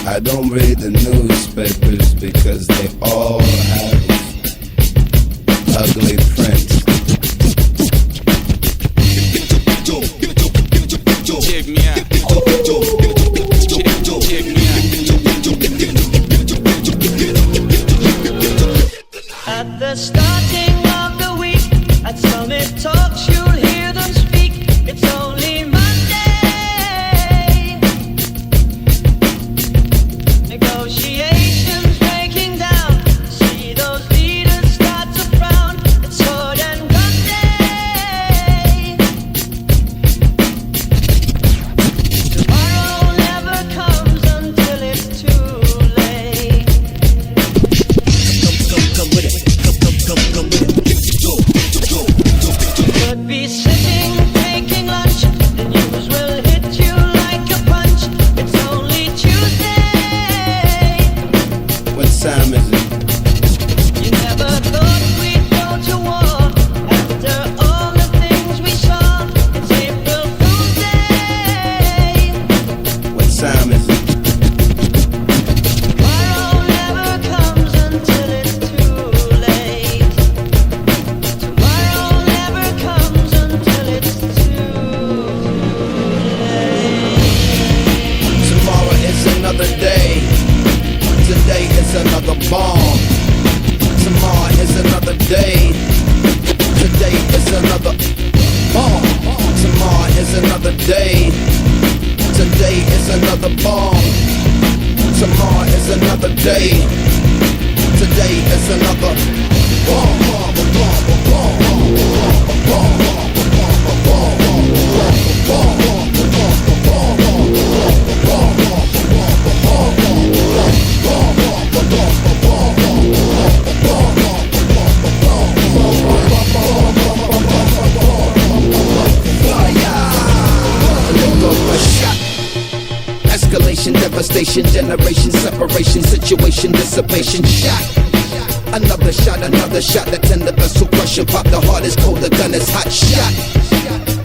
I don't read the newspapers because they all have ugly prints. Check me out. Check me out. At the starting of the week, at Summit Talks, you'll hear them speak. It's only Monday. Negotiations breaking down. See those leaders start to frown. It's sword and gun day. Tomorrow never comes until it's too late. Come with it. Come with it. Could be sitting, taking lunch. The news will hit you like a punch. It's only Tuesday. What time is it? You never thought we'd go to war after all the things we saw. It's April Fool's Day. What time is it? Tomorrow never comes until it's too late. Tomorrow never comes until it's too late. Tomorrow is another day. Today is another bomb. Tomorrow is another day. Today is another bomb. Tomorrow is another day. Today is another bomb. Tomorrow is another day. Today is another bomb. Escalation, devastation, generation, separation, situation, dissipation, shot. Another shot, that tender vessel crushing, pop the heart is cold, the gun is hot, shot.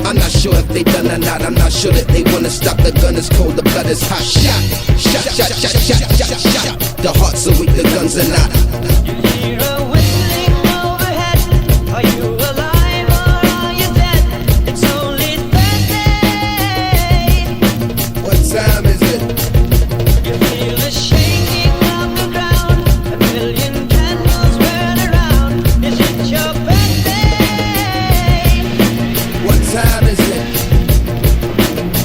I'm not sure if they done or not, I'm not sure that they wanna stop, the gun is cold, the blood is hot, shot. Shot, shot, shot, shot, shot, shot. The hearts are weak, the guns are not. You hear a whistling overhead. Are you alive or are you dead? It's only Thursday. What time is it? You feel the shaking of the ground. A million candles burn around. Is it your birthday? What time is it?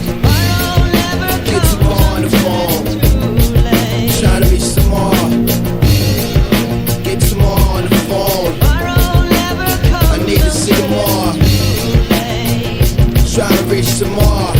Tomorrow never Get comes tomorrow on the until phone. it's too late. Trying to reach tomorrow. Get tomorrow on the phone. Tomorrow never comes I need to see until tomorrow. it's too late. Trying to reach tomorrow.